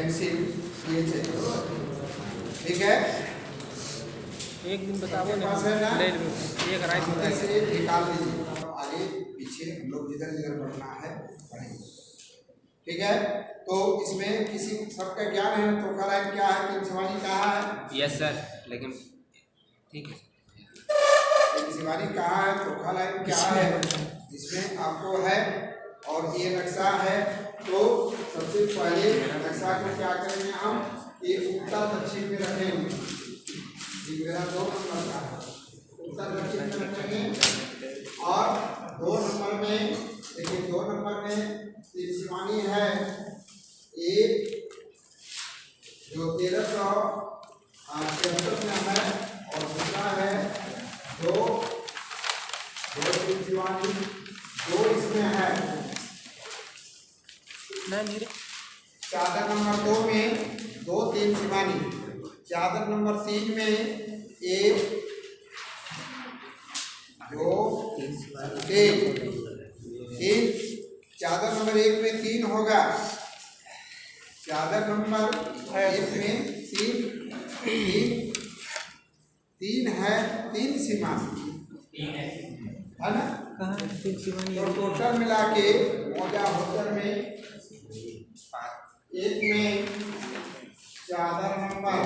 Pencil ये चाहिए, ठीक है। एक दिन बताओ ना, पास है ना, एक राइट में ऐसे निकाल लीजिए, आगे पीछे हम लोग जिधर जिधर पढ़ना है पढ़ेंगे, ठीक है। तो इसमें किसी सबका ज्ञान है तोखा लाइन क्या है, तीन सिवानी कहाँ है? यस सर, लेकिन ठीक है। तीन सिवानी कहाँ है, तोखा लाइन क्या है, इसमें आपको है। और ये नक्शा है, तो सबसे पहले नक्शा को क्या करेंगे हम, ये उत्तर दक्षिण में रखेंगे। मेरा 2 नंबर का है, उत्तर दक्षिण में रखेंगे। और 2 नंबर में देखिए, 2 नंबर में तीन सिवानी है, एक जो 1373 में है, और दूसरा है 2 तीन सिवानी, 2 इसमें है। चादर नंबर 2 में 2 तीन सिवानी, चादर नंबर 3 में 1 2 3, चादर नंबर 1 में 3 होगा, चादर नंबर 1 में 3 है, 3 सिवानी है ना। तो टोटल मिला के मोजा होटल में एक में चादर नंबर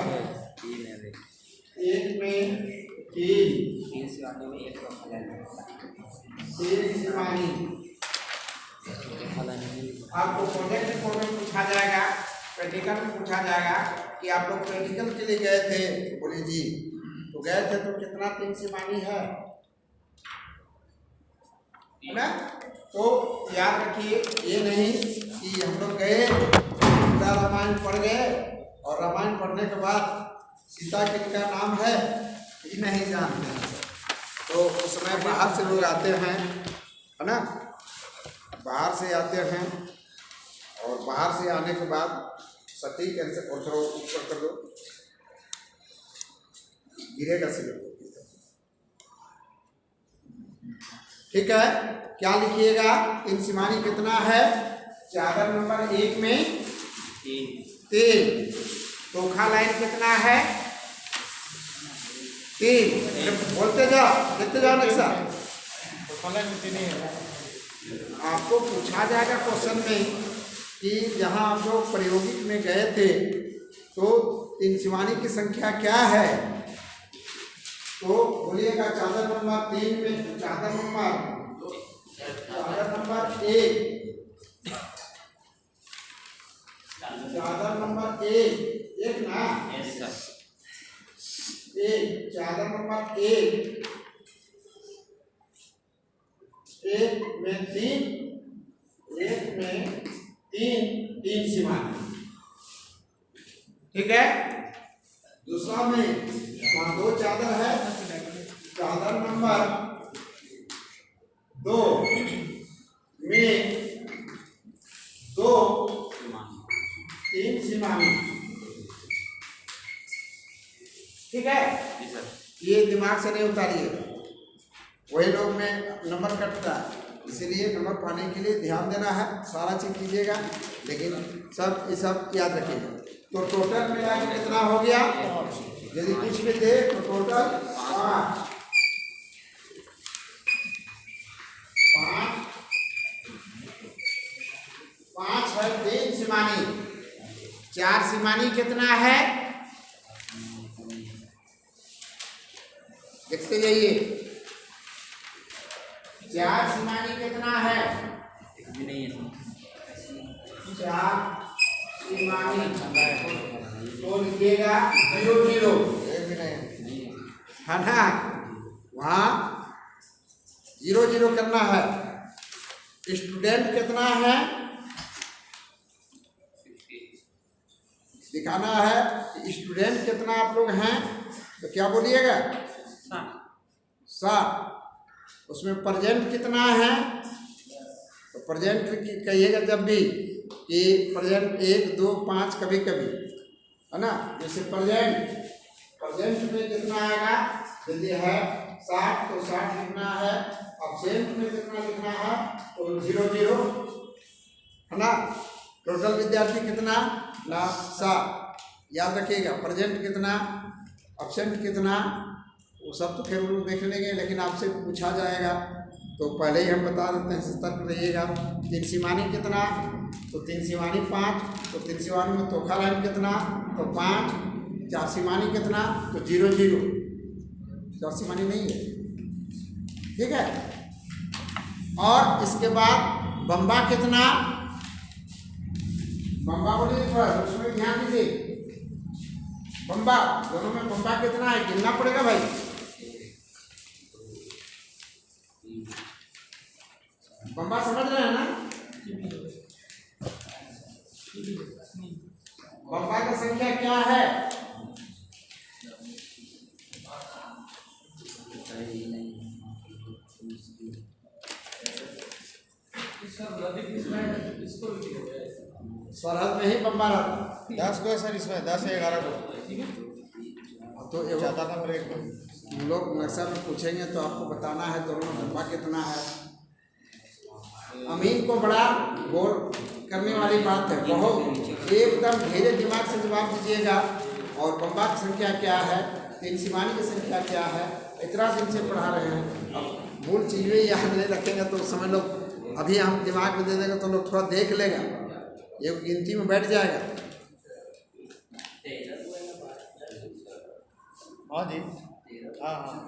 1 में 3 सिवानी। आपको प्रोजेक्ट रिपोर्ट में पूछा जाएगा, प्रैक्टिकल में पूछा जाएगा कि आप लोग प्रैक्टिकल के लिए गए थे, बोले जी तो गए थे, तो कितना तीन सिवानी है ना। तो याद रखिए, ये नहीं कि हम लोग गए पूरा रामायण पढ़ गए और रामायण पढ़ने के बाद सीता किनका नाम है ये नहीं जानते हैं। तो उस समय बाहर से लोग आते हैं, है ना, बाहर से आते हैं, और बाहर से आने के बाद सटीक ऐसे और थोड़ा ऊपर कर दो, गिरेगा सिर्फ, ठीक है। क्या लिखिएगा, तीन सिवानी कितना है, चादर नंबर 1 में 3, तोखा लाइन कितना है 3, बोलते जाओ, देखते जाओ नक्शा। आपको पूछा जाएगा क्वेश्चन में कि जहाँ आप लोग प्रायोगिक में गए थे तो तीन सिवानी की संख्या क्या है, तो बोलिएगा चादर नंबर 3 में, चादर नंबर 1, चादर नंबर 1 ना, एक चादर नंबर 1 में 3, 1 में 3 सिवानी, ठीक है। दूसरा में वहाँ 2 चादर है, चादर नंबर 2 में 2 तीन सिवानी, ठीक है। ये दिमाग से नहीं उतारिएगा, वही लोग में नंबर कटता है, इसीलिए नंबर पाने के लिए ध्यान देना है, सारा चीज कीजिएगा, लेकिन सब ये सब याद रखिएगा। तो टोटल मिला के कितना हो गया, यदि कुछ भी थे तो टोटल 5 है, 3 सिवानी, 4 सिवानी कितना है, देखते जाइए, 4 सिवानी कितना है, 4 सिवानी, तो लिखिएगा 0 0, है ना, वहाँ 0 0 करना है। स्टूडेंट कितना है दिखाना है, स्टूडेंट कितना आप लोग हैं, तो क्या बोलिएगा 7, उसमें प्रेजेंट कितना है, तो प्रेजेंट कहिएगा जब भी कि प्रेजेंट 1 2 5 कभी कभी, है ना। जैसे प्रेजेंट में कितना आएगा, यदि है 60 तो 60 लिखना है, एब्सेंट में कितना लिखना है तो 0 0, है ना। टोटल विद्यार्थी कितना ना 7, याद रखिएगा। प्रेजेंट कितना, एब्सेंट कितना, वो सब तो फिर लोग देख लेंगे, लेकिन आपसे पूछा जाएगा तो पहले ही हम बता देते हैं, सतर्क रहिएगा। 3 सिमानी कितना, तो 3 सिमानी 5, तो 3 सिमानी में तोखा लाइन कितना, तो 5। 4 सिमानी कितना, तो 0 0, 4 सिमानी नहीं है, ठीक है। और इसके बाद बम्बा कितना, बम्बा बोलिए थोड़ा उसमें ध्यान दीजिए। बम्बा दोनों में बम्बा कितना है, गिनना पड़ेगा भाई। बम्बा समझ रहे हैं ना, बम्बा का संख्या क्या है, सरहद में ही बम्बा रहता। 10 को है सर, इसमें 10 है 11 को, तो ज़्यादा नंबर 1 को हम लोग नक्शा में पूछेंगे तो आपको बताना है दोनों में बम्बा कितना है। अमीन को बड़ा गौर करने वाली बात है, बहुत एकदम धीरे दिमाग से जवाब दीजिएगा। और बम्बा की संख्या क्या है, 3 सिमानी की संख्या क्या है, इतना दिन से पढ़ा रहे हैं। अब मूल चीज़ें याद नहीं रखेंगे तो समझ लो, अभी हम दिमाग में दे देंगे तो लोग थोड़ा देख लेगा, ये गिनती में बैठ जाएगा। हाँ जी, हाँ हाँ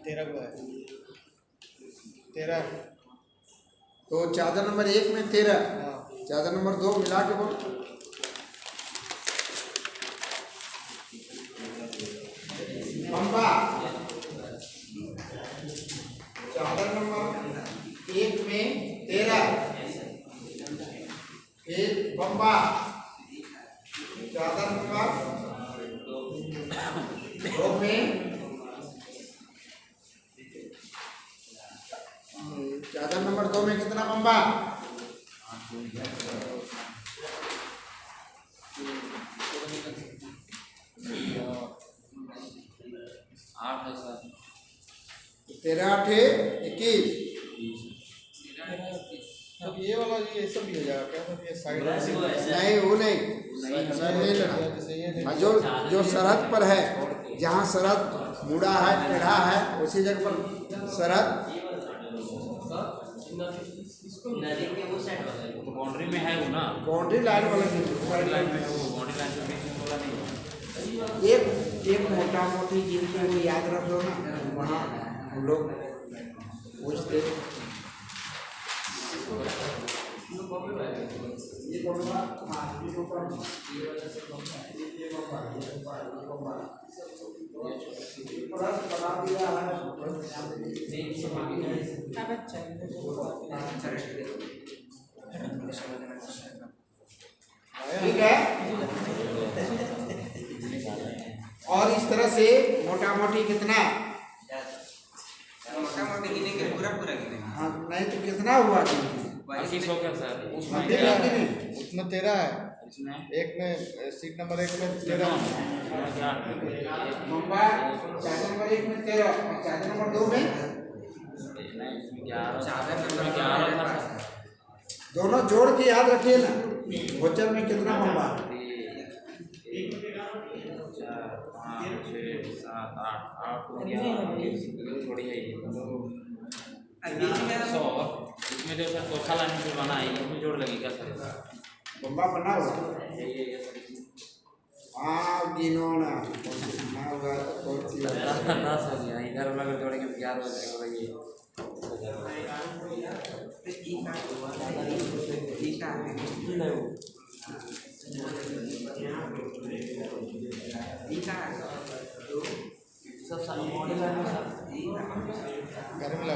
13 को है, 13। तो चादर नंबर 1 में 13, हाँ चादर नंबर 2 मिला के बोल। बम्बा चादर नंबर 1 में 13, फिर बम्बा चादर नंबर 2 में, चादर नंबर 2 में कितना बम्बा, आठ है सर, 13 8 21। सब ये वाला ये सब भी हो जाएगा क्या सर, ये साइड नहीं वो नहीं लेना। जैसे ये हाँ, जो सरहद पर है, जहाँ सरहद मुड़ा है टेढ़ा है उसी जगह पर सरहद बाउंड्री में है वो ना, बाउंड्री लाइन वाला बाउंड्री लाइन में वो बाउंड्री लाइन में बीच में थोड़ा नहीं है। एक मोटा मोटी जिनके वो याद रख लो ना, वहाँ हम लोग पूछते ठीक है। और इस तरह से मोटा मोटी कितना, मोटा मोटी गिनेंगे, पूरा पूरा गिनेंगे। हाँ नहीं तो कितना हुआ, 25 हो गया सर, उसमें 13 है, उसमें 13 है, इसमें एक में सीट नंबर 1 में 13। बम्बा चादर नंबर 1 में 13 और चादर नंबर 2 में 11 था। दोनों जोड़ के याद रखिए ना, भोचर में कितना बम्बा, 4 5 6 7 8 हो गया, थोड़ी है ये 100। इसमें जो सर चौथा लाइन जो बना है इसमें जोड़ लगेगा सर, बम्बा बना हुआ ये हाँ गिनो ना बना हुआ तो बहुत सी बात है। 10 हो गया, इधर हम अगर जोड़ेंगे तो 11 हो जाएगा ये।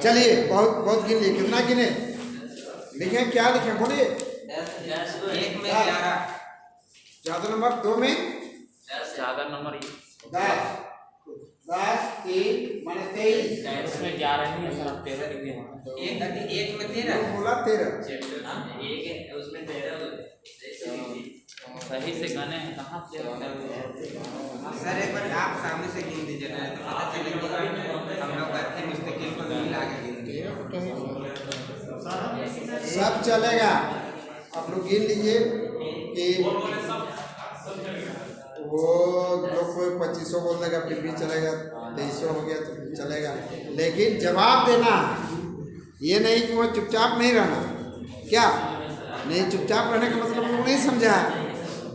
चलिए बहुत बहुत गिन लिए, कितना गिने, लिखे क्या लिखे बोलिए। 1 में 11, चादर नंबर 2 में चादर नंबर 10 10 3 माने 23, उसमें 11 नहीं है सर, 13 लिखे हैं। एक में 13 बोला 13 एक उसमें 13 सही से गाने हैं कहाँ से सर एक बार आप सामने से गिन दीजिए ना, तो पता चलेगा हम लोग अच्छे मुस्तकिल को मिला के गिन दिए। सब चलेगा, आप लोग गिन लीजिए कि वो लोग कोई 2500 बोल देगा फिर भी चलेगा, 2300 हो गया तो फिर चलेगा, लेकिन जवाब देना है। ये नहीं कि वो चुपचाप नहीं रहना, क्या नहीं, चुपचाप रहने का मतलब लोग नहीं समझा है।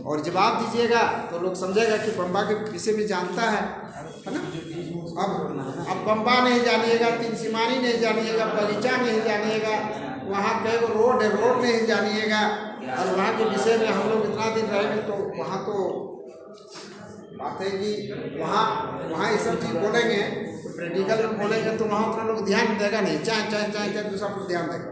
और जवाब दीजिएगा तो लोग समझेगा कि बम्बा के विषय में जानता है ना। अब बम्बा नहीं जानिएगा, तीन सिमानी नहीं जानिएगा, बगीचा नहीं जानिएगा, वहाँ कई वो रोड है, रोड नहीं जानिएगा, और वहाँ के विषय में हम लोग इतना दिन रहेंगे तो वहाँ तो बात है कि वहाँ ये सब चीज़ बोलेंगे, प्रैक्टिकल में बोलेंगे तो वहाँ उतना लोग ध्यान देगा नहीं, चाहे दूसरा पर ध्यान देगा।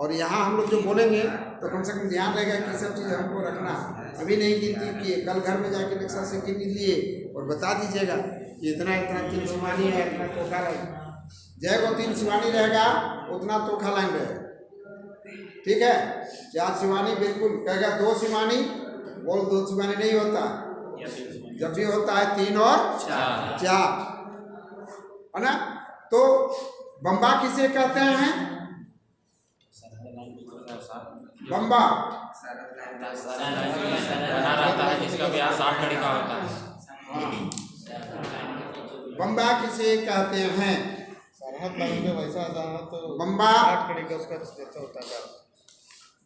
और यहाँ हम लोग जो बोलेंगे तो कम से कम ध्यान रहेगा कि सब चीज़ हमको रखना। अभी नहीं गिनती कि कल घर में जाके नक्शा से गिन लिए और बता दीजिएगा कि इतना इतना 3 सिमानी है, इतना तोखा लाइन, जय वो 3 सिमानी रहेगा उतना तोखा लाइन रहेगा, ठीक है। 4 सिमानी बिल्कुल कहेगा, 2 सिमानी बोल, 2 सिमानी नहीं होता, जब भी होता है 3 और 4, है ना। तो बम्बा किसे कहते हैं? बम्बा बना रहता है जिसका व्यास 60 कड़ी का होता है। बम्बा किसे कहते हैं? सरहद लाइन में वैसा जाना तो बम्बा 60 कड़ी का उसका जैसा होता है।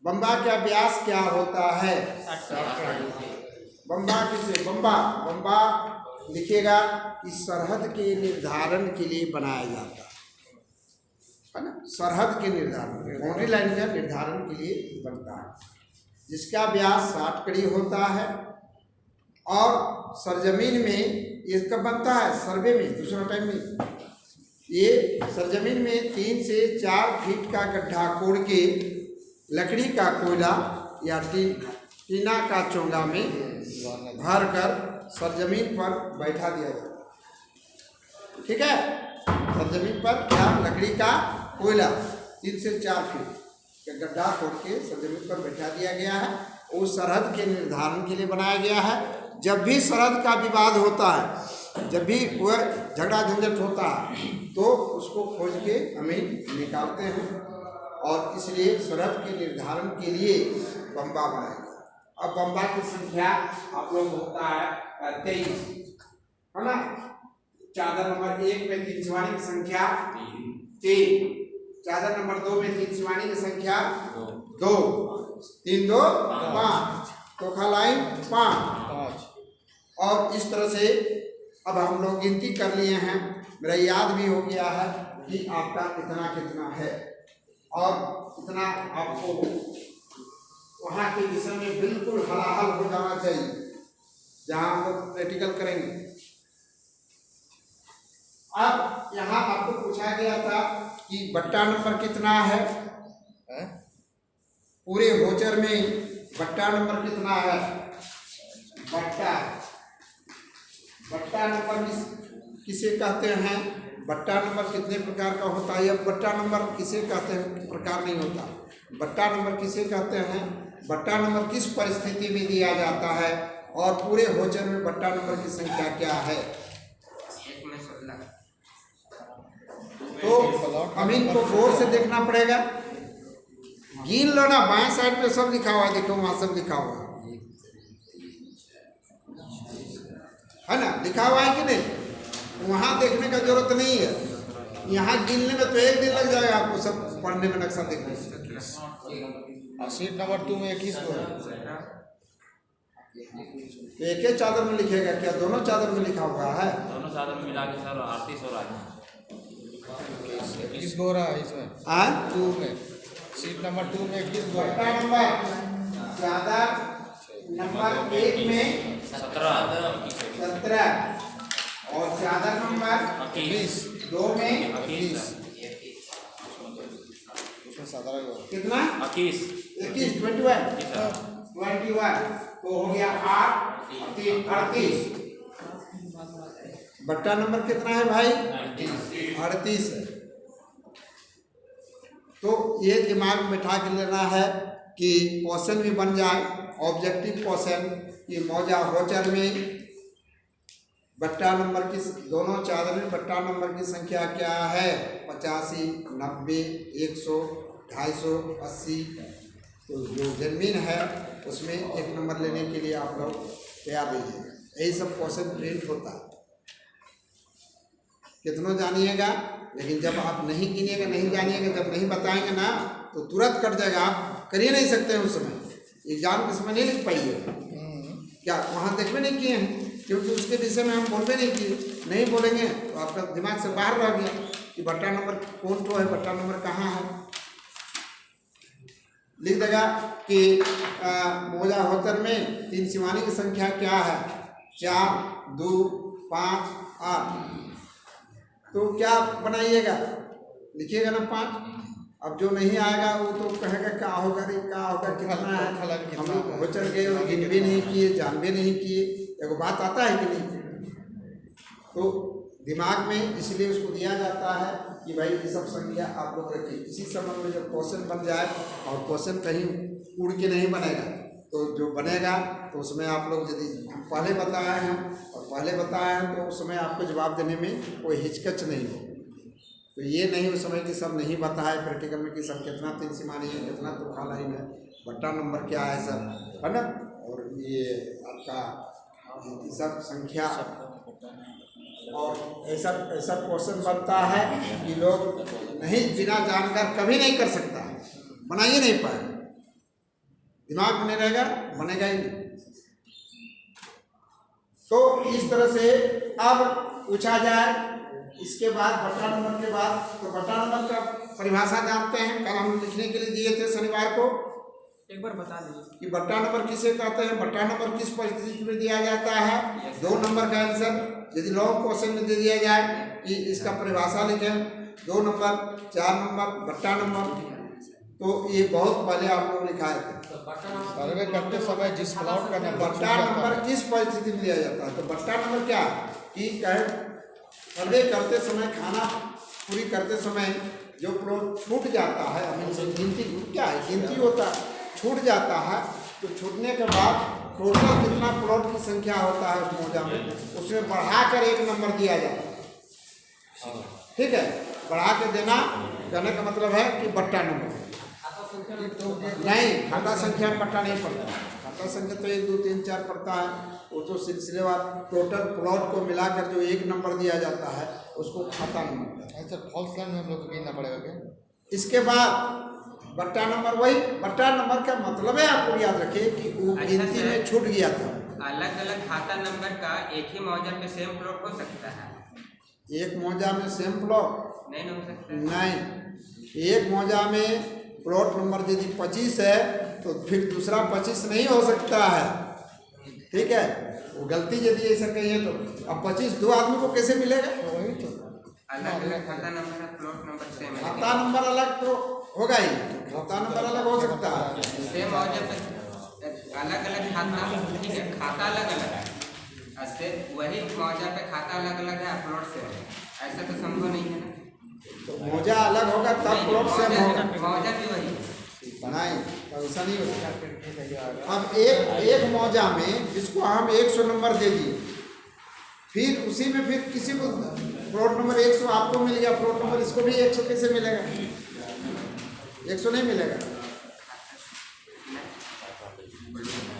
बम्बा का व्यास क्या होता है? 60 कड़ी। बम्बा किसे? बम्बा लिखिएगा कि सरहद के निर्धारण के लिए बनाया जाता है ना, सरहद के निर्धारण, बाउंड्री लाइन का निर्धारण के लिए बनता है, जिसका व्यास 60 कड़ी होता है। और सरजमीन में ये कब बनता है? सर्वे में, दूसरा टाइम में। ये सरजमीन में 3 से 4 फीट का गड्ढा कोड़ के लकड़ी का कोयला या टीना का चोंगा में भर कर सरजमीन पर बैठा दिया जाता है, ठीक है। सरजमीन पर क्या? लकड़ी का कोयला 3 से 4 फीट का गड्ढा खोद के सरजमीन पर बैठा दिया गया है। वो सरहद के निर्धारण के लिए बनाया गया है। जब भी सरहद का विवाद होता है, जब भी वह झगड़ा झंझट होता है तो उसको खोज के हमें निकालते हैं, और इसलिए सरहद के निर्धारण के लिए बम्बा बनाया गया। अब बम्बा की संख्या आप लोग होता है 23, है ना। चादर नंबर 1 में 3 सिमानी की संख्या 3, चादर नंबर 2 में 3 सिमानी की संख्या 2, 3 2 5, तोखा लाइन 5। और इस तरह से अब हम लोग गिनती कर लिए हैं, मेरा याद भी हो गया है कि आपका कितना कितना है, और इतना आपको वहाँ के विषय में बिल्कुल हलाहल हो जाना चाहिए जहाँ हम लोग प्रैक्टिकल करेंगे। अब यहाँ आपको पूछा गया था कि बट्टा नंबर कितना है? पूरे होचर में बट्टा नंबर कितना है? बट्टा नंबर किसे कहते हैं? बट्टा नंबर कितने प्रकार का होता है? अब बट्टा नंबर किसे कहते हैं प्रकार नहीं होता। बट्टा नंबर किसे कहते हैं? बट्टा नंबर किस परिस्थिति में दिया जाता है, और पूरे होचर में बट्टा नंबर की संख्या क्या है? तो हम इनको गौर से देखना पड़ेगा, गिन लो ना। बाएं साइड पे सब लिखा हुआ है, देखो वहाँ सब लिखा हुआ है ना, लिखा हुआ है कि नहीं? वहाँ देखने का जरूरत नहीं है, यहाँ गिनने में तो 1 दिन लग जाएगा आपको सब पढ़ने में, नक्शा देखने से। सीट नंबर 2 में 21 को तो एक ही चादर में लिखेगा क्या? दोनों चादर में लिखा हुआ है? दोनों चादर में मिला के सर 38 हो रहा है। 21 हो रहा है इसमें। 2 में सीट नंबर 2 में 21 को बट्टा नंबर चादर नंबर 1 में 17 और चादर नंबर 21 2 में 21 उसमें 17 कितना? 21 21 तो हो गया 8 3 38। बट्टा नंबर कितना है भाई? 38 है। तो ये दिमाग में बैठा के लेना है कि क्वेश्चन भी बन जाए, ऑब्जेक्टिव क्वेश्चन कि मौजा होचर में बट्टा नंबर की, दोनों चादर में बट्टा नंबर की संख्या क्या है? 85 90 100 250 80 तो जो जन्मीन है उसमें 1 नंबर लेने के लिए आप लोग तैयार रहिएगा। यही सब क्वेश्चन प्रिंट होता है, कितनों जानिएगा, लेकिन जब आप नहीं गिनिएगा, नहीं जानिएगा, जब नहीं बताएंगे ना तो तुरंत कट जाएगा। आप कर ही नहीं सकते हैं उस समय, एग्जाम के समय नहीं लिख पाइएगा। क्या वहाँ देखबे नहीं किए हैं, क्योंकि उसके विषय में हम बोलबे नहीं किए, नहीं बोलेंगे तो आपका दिमाग से बाहर रह गया कि बट्टा नंबर कौन तो है, बट्टा नंबर कहाँ है। लिख देगा कि मौजा होतर में 3 सिवानी की संख्या क्या है, 4, 2, 5, 8। तो क्या बनाइएगा, लिखिएगा ना 5। अब जो नहीं आएगा वो तो कहेगा क्या होगा रे, क्या होगा, कितना है, हम लोग होचर गए और गिन भी नहीं किए, जान भी नहीं किए। एगो बात आता है कि नहीं, तो दिमाग में इसलिए उसको दिया जाता है कि भाई ये सब संख्या आप लोग रखिए। इसी समय में जब क्वेश्चन बन जाए और क्वेश्चन कहीं उड़ के नहीं बनेगा, तो जो बनेगा तो उसमें आप लोग यदि हम पहले बताए हैं और पहले बताए हैं तो उस समय आपको जवाब देने में कोई हिचकच नहीं हो। तो ये नहीं उस समय कि सब नहीं बताए प्रैक्टिकल में कि सब कितना 3 सिमानी है, कितना तुखा लाइन है, बट्टा नंबर क्या है, सब है ना। और ये आपका सब संख्या और ऐसा क्वेश्चन बनता है कि लोग नहीं, बिना जानकर कभी नहीं कर सकता, बना ही नहीं पाए, दिमाग में नहीं रहेगा, बनेगा ही नहीं। तो इस तरह से अब पूछा जाए इसके बाद बट्टा नंबर के बाद, तो बट्टा नंबर का परिभाषा जानते हैं, कल हम लिखने के लिए दिए थे शनिवार को, एक बार बता दीजिए कि बट्टा नंबर किसे कहते हैं, बट्टा नंबर किस परिस्थिति में दिया जाता है। 2 नंबर का आंसर यदि लॉन्ग क्वेश्चन में दे दिया जाए कि इसका परिभाषा लिखें 2 नंबर, 4 नंबर, बट्टा नंबर, तो ये बहुत पहले आप लोग लिखाए थे। सर्वे करते समय जिस प्लॉट का नंबर बट्टा नंबर किस परिस्थिति में दिया जाता है, तो बट्टा नंबर क्या कि सर्वे करते समय, खाना पूरी करते समय जो प्लॉट छूट जाता है, हमें गिनती क्या है, गिनती होता है, छूट जाता है, तो छूटने के बाद टोटल कितना प्लॉट की संख्या होता है उस मौजा में, उसमें बढ़ाकर 1 नंबर दिया जाता है। ठीक है, बढ़ा के देना कहने का मतलब है कि बट्टा नंबर नहीं, खाता संख्या में बट्टा नहीं पड़ता। खाता संख्या तो 1, 2, 3, 4 पड़ता है, वो तो सिलसिलेवार टोटल प्लॉट को मिलाकर जो 1 नंबर दिया जाता है उसको खाता नंबर। अच्छा, फॉल्स लाइन में हम लोग को गिनना पड़ेगा क्या? इसके बाद बट्टा नंबर, वही बट्टा नंबर का मतलब है, आप लोग याद रखिए कि वो गिनती में छूट गया था। अलग अलग खाता नंबर का एक ही मौजा पे सेम प्लॉट हो सकता है? एक मौजा में सेम प्लॉट नहीं हो सकता। नहीं, एक मौजा में प्लॉट नंबर यदि 25 है तो फिर दूसरा 25 नहीं हो सकता है। ठीक है, वो गलती यदि ऐसा कहिए तो अब 25 2 आदमी को कैसे मिलेगा? वही तो अलग अलग खाता नंबर है, प्लॉट नंबर सेम है, खाता नंबर अलग तो होगा ही, खाता नंबर अलग हो सकता है। सेम मौजे पे अलग अलग खाता, ठीक है, खाता अलग अलग है, ऐसे वही मौजा पे खाता अलग अलग है, प्लॉट सेम है, ऐसा तो संभव नहीं है ना। तो मौजा अलग होगा तब प्लॉट सेम होगा, मौजा भी वही नहीं ऐसा नहीं होगा। अब एक मौजा में जिसको हम 100 नंबर दे दिए, फिर उसी में फिर किसी को प्लॉट नंबर 100 आपको मिल गया, प्लॉट नंबर इसको भी 100 कैसे मिलेगा? 100 नहीं मिलेगा।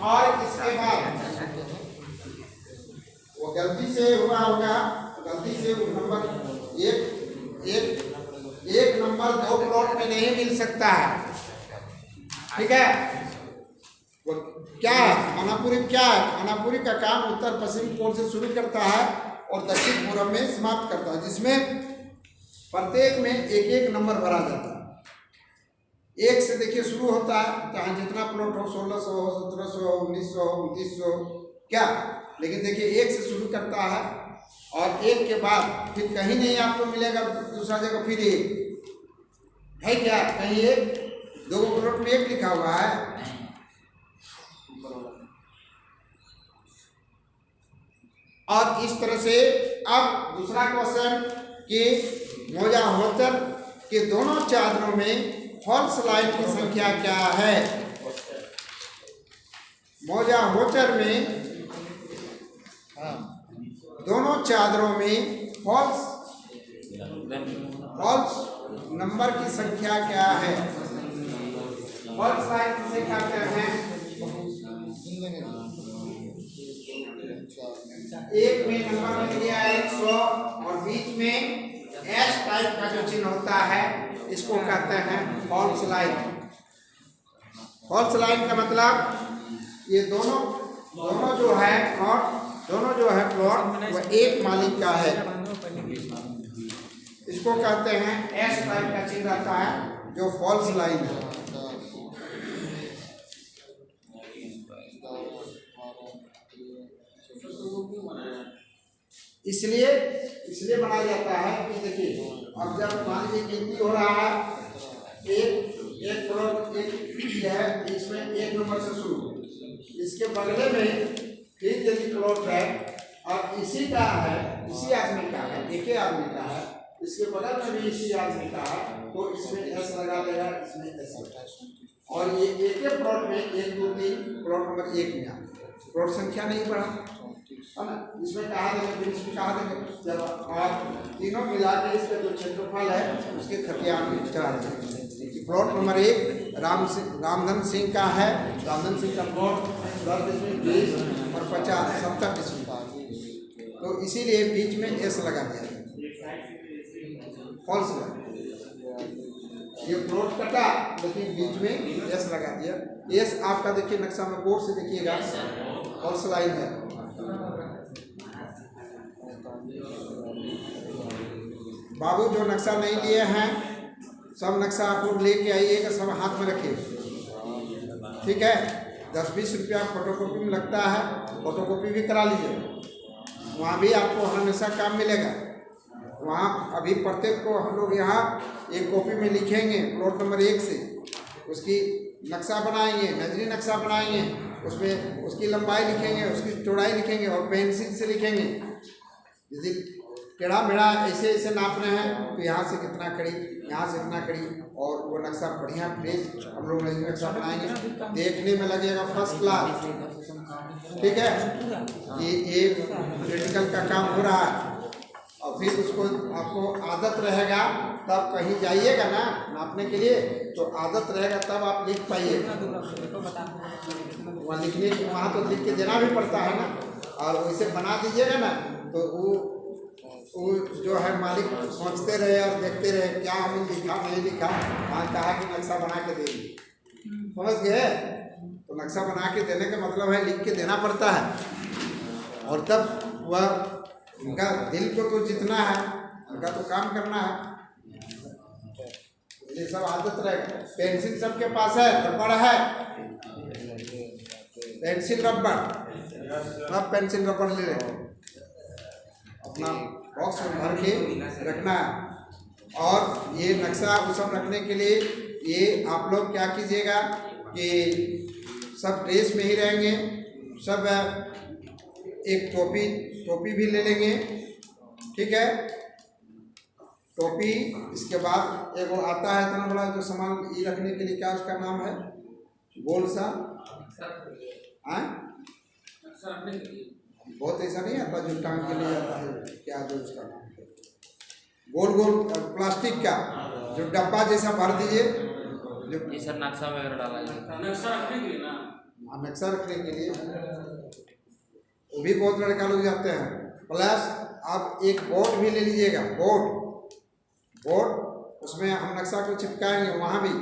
और इसके बाद वो गलती से हुआ होगा, गलती से वो नंबर एक नंबर 2 प्लॉट में नहीं मिल सकता है। ठीक है, वो क्या है, खानापुरी क्या है, खानापुरी का काम उत्तर पश्चिम कोण से शुरू करता है और दक्षिण पूर्व में समाप्त करता है, जिसमें प्रत्येक में 1-1 नंबर भरा जाता है। 1 से देखिए शुरू होता है, चाहे जितना प्लॉट हो, 1600 हो, 1700 हो, 1900 हो, 2900 क्या, लेकिन देखिए 1 से शुरू करता है और 1 के बाद फिर कहीं नहीं आपको मिलेगा दूसरा जगह फिर 1 है क्या, कहीं 1 2 प्लॉट में 1 लिखा हुआ है। और इस तरह से अब दूसरा क्वेश्चन कि मौजा होतर के दोनों चादरों में फॉल्स लाइन की संख्या क्या है। मौजा होतर में दोनों चादरों में फॉल्स नंबर की संख्या क्या है? फॉल्स लाइन किसे कहते हैं? एक में नंबर में दिया है 100 और बीच में एस टाइप का जो चिन्ह होता है इसको कहते हैं फॉल्स लाइन। फॉल्स लाइन का मतलब ये दोनों जो है प्लॉट वो एक मालिक का है, इसको कहते हैं एस टाइप का चिन्ह रहता है जो फॉल्स लाइन है। इसलिए बनाया जाता है कि देखिए अब जब मान लीजिए गिनती हो रहा है एक प्लॉट एक है, इसमें एक नंबर से शुरू, इसके बगले में फिर यदि प्लॉट है और इसी का है, इसी आदमी का है, एक ही आदमी का है, इसके बगल में भी इसी आदमी का है, तो इसमें एस लगा देगा, इसमें एस लगा। और ये एक ही प्लॉट में 1 2 3 प्लॉट नंबर 1 में प्लॉट संख्या नहीं बढ़ा है ना, इसमें कहा देंगे, फिर इसमें कहा देंगे, जब आप तीनों मिला के इसका जो क्षेत्रफल है उसके खतियान में चढ़ा देंगे। प्लॉट नंबर 1 रामधन सिंह का है, रामधन सिंह का प्लॉट 10 डिसमिल 20 और 50 70 डिसमिल, तो इसीलिए बीच में एस लगा दिया फॉल्स लाइन। ये प्लॉट कटा लेकिन बीच में एस लगा दिया। एस आपका देखिए नक्शा में गौर से देखिएगा फॉल्स लाइन है। बाबू जो नक्शा नहीं लिए हैं सब नक्शा आप लोग लेके आइएगा, सब हाथ में रखिए, ठीक है। 10-20 रुपया फोटोकॉपी में लगता है, फोटोकॉपी भी करा लीजिए, वहाँ भी आपको हमेशा काम मिलेगा। वहाँ अभी प्रत्येक को हम लोग यहाँ एक कॉपी में लिखेंगे प्लॉट नंबर 1 से, उसकी नक्शा बनाएंगे, नजरी नक्शा बनाएंगे, उसमें उसकी लंबाई लिखेंगे, उसकी चौड़ाई लिखेंगे और पेंसिल से लिखेंगे। यदि टेढ़ा मेढ़ा ऐसे ऐसे नाप रहे हैं तो यहाँ से कितना कड़ी, यहाँ से इतना कड़ी, और वो नक्शा बढ़िया फ्रेश हम लोग नजरी नक्शा बनाएंगे, देखने में लगेगा फर्स्ट क्लास, ठीक है। ये प्रैक्टिकल का काम हो रहा है और फिर उसको आपको आदत रहेगा, तब कहीं जाइएगा ना नापने के लिए तो आदत रहेगा, तब आप लिख पाइएगा। वहाँ लिखने की वहाँ तो लिख के देना भी पड़ता है ना, और वैसे बना दीजिएगा ना तो वो जो है मालिक सोचते रहे और देखते रहे क्या हमने लिखा नहीं लिखा, वहाँ कहा कि नक्शा बना के देंगे, समझ गए। तो नक्शा बना के देने का मतलब है लिख के देना पड़ता है, और तब वह उनका दिल को तो जितना है, उनका तो काम करना है, ये सब आदत रहेगा। पेंसिल सबके पास है, रबड़ है, पेंसिल रबड़, सब पेंसिल रबड़ ले रहे अपना बॉक्स में भर के रखना है। और ये नक्शा वो सब रखने के लिए ये आप लोग क्या कीजिएगा कि सब ड्रेस में ही रहेंगे, सब एक टोपी भी ले लेंगे, ठीक है। टोपी, इसके बाद एक वो आता है इतना बड़ा जो सामान ये रखने के लिए, क्या उसका नाम है, गोल सा, बहुत ऐसा नहीं आता जो टांग के लिए आता है, क्या जो उसका नाम है, गोल प्लास्टिक का जो डब्बा जैसा भर दीजिए, जो ये सर नक्शा वगैरह डाला जाए, नक्शा रखने के लिए ना, नक्शा रखने के लिए वो भी बहुत लड़का लोग जाते हैं। प्लस आप एक बोर्ड भी ले लीजिएगा, बोर्ड उसमें हम नक्शा को चिपकाएंगे, वहाँ भी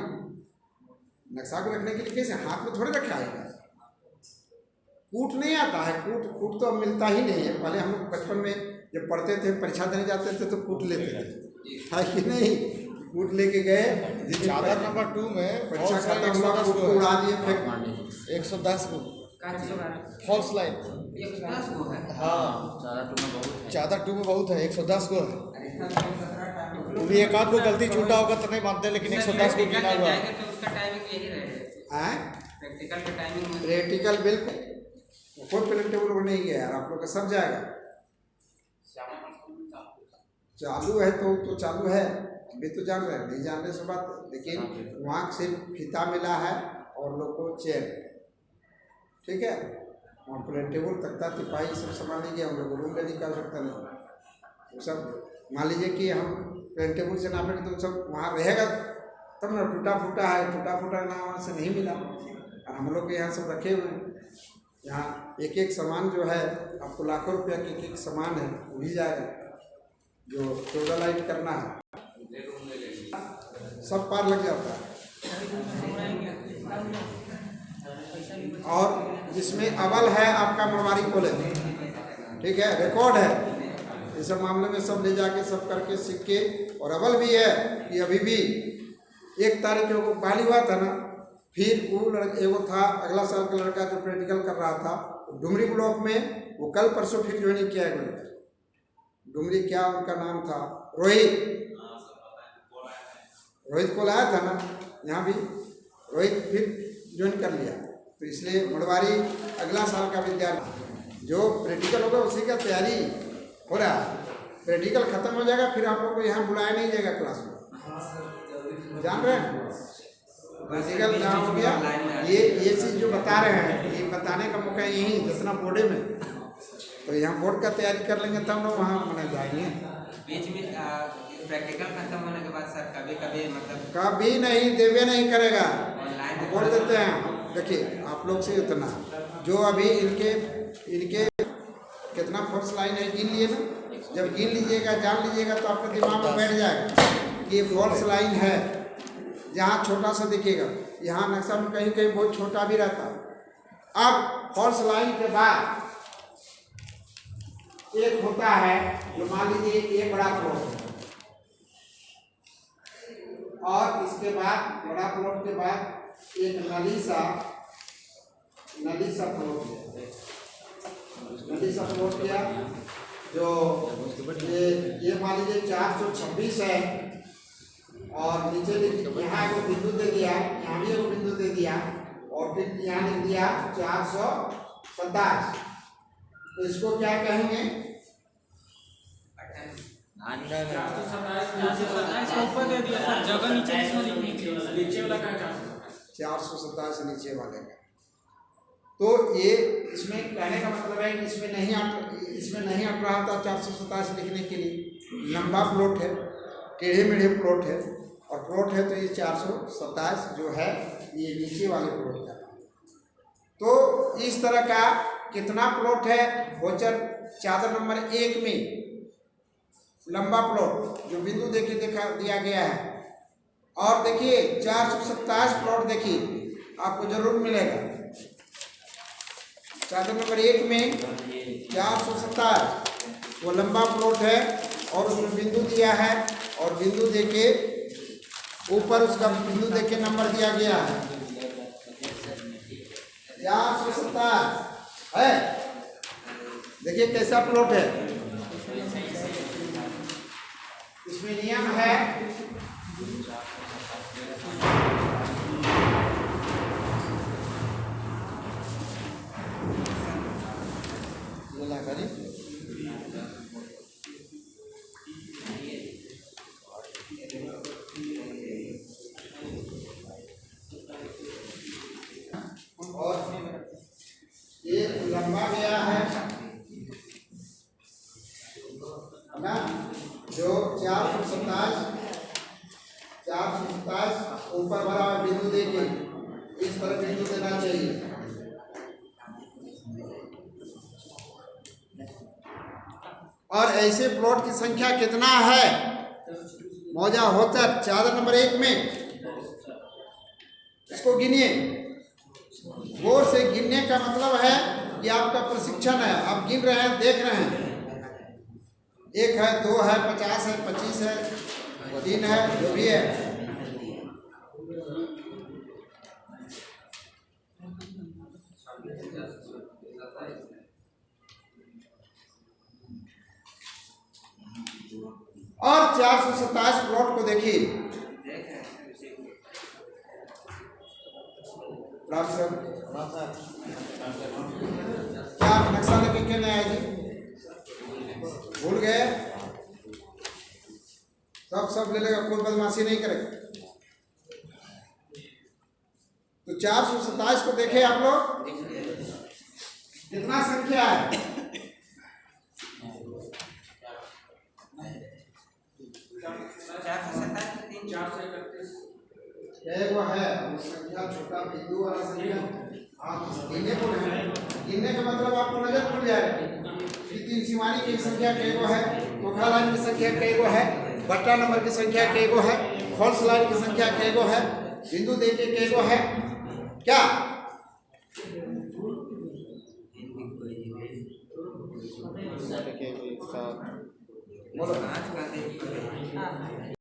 नक्शा को रखने के लिए कैसे हाथ में थोड़े रखा है, कूट नहीं आता है, कूट तो मिलता ही नहीं है। पहले हम लोग बचपन में जब पढ़ते थे, परीक्षा देने जाते थे तो कूट लेते थे, है कि नहीं, कूट लेके गए, चादर नंबर 2 में परीक्षा खत्म हुआ, कूट को उड़ा दिए, फेंक मारे 110 को फॉल्स लाइन, 110 को है। हाँ चादर 2 में बहुत है। चादर 2 में बहुत है, 110 को है। वो भी एक आध को गलती छूटा होगा तो नहीं मानते, लेकिन 110 को गिना हुआ है। तो उसका टाइमिंग यही रहेगा, प्रैक्टिकल का टाइमिंग, प्रैक्टिकल बिल्कुल कोई प्रिंटेबल नहीं गया यार, आप लोग का सब जाएगा। चालू है तो चालू है, अभी तो जान रहे हैं, नहीं जानने से बात, लेकिन वहाँ से फीता मिला है और लोग को चेन, ठीक है। वहाँ प्रिंटेबल तख्ता तिपाही सब सामान नहीं गया, हम लोग रूम रेडी कर सकते नहीं, वो सब मान लीजिए कि हम प्रिंटेबल से नापेंगे तो सब वहाँ रहेगा तब ना टूटा फूटा है, टूटा फूटा नाम वहाँ से नहीं मिला। और हम लोग के यहाँ सब रखे हुए हैं। यहाँ एक एक सामान जो है आपको लाखों रुपया के एक एक सामान है वो भी जाएगा, जो 14 लाइन करना है सब पार लग जाता है। और जिसमें अव्वल है आपका मरवाड़ी कॉलेज, ठीक है, रिकॉर्ड है। इस सब मामले में सब ले जाके सब करके सीख के, और अव्वल भी है कि अभी भी 1 तारीख को पहली हुआ था ना, फिर वो एगो था अगला साल का लड़का जो प्रैक्टिकल कर रहा था डुमरी ब्लॉक में, वो कल परसों फिर ज्वाइनिंग किया है। डुमरी क्या उनका नाम था, रोहित को लाया था ना यहाँ भी, रोहित फिर ज्वाइन कर लिया। तो इसलिए मरवाड़ी अगला साल का विद्यार्थी जो प्रैक्टिकल होगा उसी का तैयारी हो रहा है। प्रैक्टिकल खत्म हो जाएगा फिर आप लोग को यहाँ बुलाया नहीं जाएगा क्लास में, जान रहे हैं। प्रैक्टिकल जहाँ हो गया, ये चीज़ जो बता रहे हैं ये बताने का मौका यही जितना बोर्डे में, तो यहाँ बोर्ड का तैयारी कर लेंगे तब लोग वहाँ मना जाएंगे। बीच में प्रैक्टिकल खत्म होने के बाद सर कभी कभी मतलब कभी नहीं, देवे नहीं करेगा, ऑनलाइन बोल देते हैं। देखिए आप लोग से इतना जो अभी इनके कितना फोर्स लाइन है गिन लिए ना, जब गिन लीजिएगा जान लीजिएगा तो आपके दिमाग में बैठ जाएगा कि ये फॉल्स लाइन है। जहाँ छोटा सा दिखेगा, यहाँ नक्शा में कहीं कहीं बहुत छोटा भी रहता है। अब फॉल्स लाइन के बाद एक होता है जो मान लीजिए ये बड़ा प्लॉट, और इसके बाद बड़ा प्लॉट के बाद एक नली सा प्लॉट किया, जो ये मान लीजिए 426 है, और नीचे यहाँ एक बिंदु दे दिया, यहाँ भी एक बिंदु दे दिया, और फिर यहाँ लिख दिया 427। तो इसको क्या कहेंगे? 427 नीचे वाले का। तो ये इसमें कहने का मतलब है कि इसमें नहीं हट रहा था 427 लिखने के लिए। लंबा प्लॉट है, टेढ़े मेढ़े प्लॉट है, और प्लॉट है तो ये 427 जो है ये नीचे वाले प्लॉट का। तो इस तरह का कितना प्लॉट है वोचर चादर नंबर 1 में, लंबा प्लॉट जो बिंदु देखिए दिया गया है। और देखिए 427 प्लॉट देखिए आपको जरूर मिलेगा। चादर नंबर 1 में 427 वो लंबा प्लॉट है, और उसमें बिंदु दिया है, और बिंदु देके ऊपर उसका बिंदु देके नंबर दिया गया है 427 है। देखिए कैसा प्लॉट है। इसमें नियम है और ये लंबा गया है ना, जो 427 ऊपर भरा हुआ बिंदु देके इस तरह बिंदु देना चाहिए। और ऐसे प्लॉट की संख्या कितना है मौजा होकर चादर नंबर 1 में, इसको गिनिए। गौर से गिनने का मतलब है कि आपका प्रशिक्षण है, आप गिन रहे हैं, देख रहे हैं। 1 है, 2 है, 50 है, 25 है, 3 है, जो भी है। और 427 प्लॉट को देखिए, क्या नक्शा लेके क्यों नहीं आए जी? भूल गए? सब ले लेगा, कोई बदमाशी नहीं करेगा। तो 427 को देखे आप लोग, कितना संख्या है? है वो संख्या छोटा बिंदु वाला संख्या आप गिनने को नहीं, गिनने का मतलब आपको नजर खुल जाएगा कि तीन सीमानी की संख्या कैगो है, चोखा लाइन की संख्या कैगो है, बट्टा नंबर की संख्या कैगो है, फॉल्स लाइन की संख्या कैगो है, बिंदु दे के कैगो है क्या। देखिए कोई सात बोलो पाँच का